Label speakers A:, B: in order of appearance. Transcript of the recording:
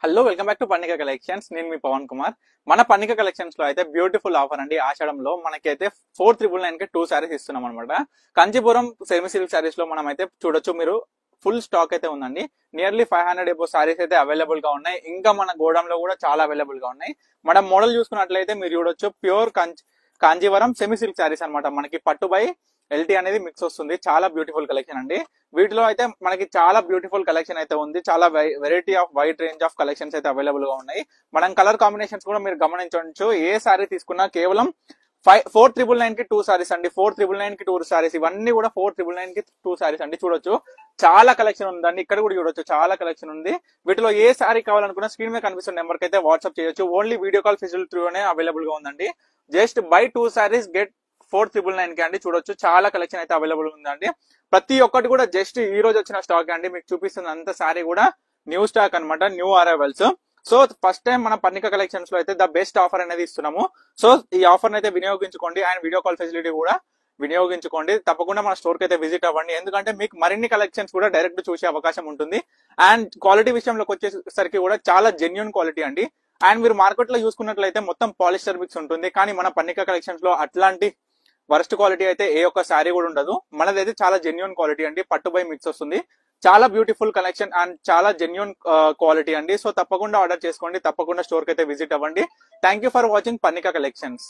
A: Hello welcome back to Pannika collections. నేను మీ పవన్ కుమార్. మన పన్నిక కలెక్షన్స్ లో అయితే బ్యూటిఫుల్ ఆఫర్ అండి. ఆషాఢంలో మనకైతే 4,999 కి 2 సారీస్ ఇస్తున్నాం అనమాట. కంచీపురం సెమీ సిల్క్ సారీస్ లో మనం అయితే చూడొచ్చు, మీరు ఫుల్ స్టాక్ అయితే ఉందండి. నియర్లీ 500 ఎబో సారీస్ అయితే అవైలబుల్ గా ఉన్నాయి. ఇంకా మన గోడౌన్ లో కూడా చాలా అవైలబుల్ గా ఉన్నాయి. మన మోడల్ చూసుకున్నట్లయితే మీరు చూడొచ్చు, pure Kanjeevaram semi silk saris అనమాట. మనకి పట్టు బై ఎల్టీ అనేది మిక్స్ వస్తుంది. చాలా బ్యూటిఫుల్ కలెక్షన్ అండి. వీటిలో అయితే మనకి చాలా బ్యూటిఫుల్ కలెక్షన్ అయితే ఉంది. చాలా variety of wide range of collections అయితే అవైలబుల్ గా ఉన్నాయి. మనం కలర్ కాంబినేషన్స్ కూడా మీరు గమనించవచ్చు. ఏ సారీ తీసుకున్నా కేవలం 4,999 కి 2 సారీస్ అండి. 4,999 కి 2 సారీస్. ఇవన్నీ కూడా 4,999 కి 2 సారీస్ అండి. చూడొచ్చు, చాలా కలెక్షన్ ఉందండి. ఇక్కడ కూడా చూడొచ్చు, చాలా కలెక్షన్ ఉంది. వీటిలో ఏ సారీ కావాలనుకున్నా స్క్రీన్ మీద కనిపిస్తున్న నెంబర్ కి అయితే వాట్సాప్ చేయొచ్చు. Only video call facility available గా ఉందండి. జస్ట్ బై 2 సారీస్ గెట్ 4,999 కి అండి. చూడొచ్చు, చాలా కలెక్షన్ అయితే అవైలబుల్ ఉందండి. ప్రతి ఒక్కటి కూడా జస్ట్ ఈ రోజు వచ్చిన స్టాక్ అండి. మీకు చూపిస్తున్న అంత సారీ కూడా న్యూ స్టాక్ అన్నమాట, new arrivals. So first time మన పన్నిక కలెక్షన్స్ లో అయితే ద బెస్ట్ ఆఫర్ అనేది ఇస్తున్నాము. సో ఈ ఆఫర్ అయితే వినియోగించుకోండి. అండ్ వీడియో కాల్ ఫెసిలిటీ కూడా వినియోగించుకోండి. తప్పకుండా మన స్టోర్ కి అయితే విజిట్ అవ్వండి. ఎందుకంటే మీకు మరిన్ని కలెక్షన్స్ కూడా డైరెక్ట్ చూసే అవకాశం ఉంటుంది. అండ్ క్వాలిటీ విషయంలోకి వచ్చేసరికి కూడా చాలా జెన్యున్ క్వాలిటీ అండి. అండ్ మీరు మార్కెట్ లో చూసుకున్నట్లయితే మొత్తం పాలిస్టర్ మిక్స్ ఉంటుంది. కానీ మన పన్నిక కలెక్షన్స్ లో అట్లాంటి వరస్ట్ క్వాలిటీ అయితే ఏ ఒక్క సారీ కూడా ఉండదు. మనదైతే చాలా జెన్యున్ క్వాలిటీ అండి. పట్టు బై మిక్స్ వస్తుంది. చాలా బ్యూటిఫుల్ కలెక్షన్ అండ్ చాలా జెన్యున్ క్వాలిటీ అండి. సో తప్పకుండా ఆర్డర్ చేసుకోండి. తప్పకుండా స్టోర్ కి అయితే విజిట్ అవ్వండి. Thank you for watching Pannika collections.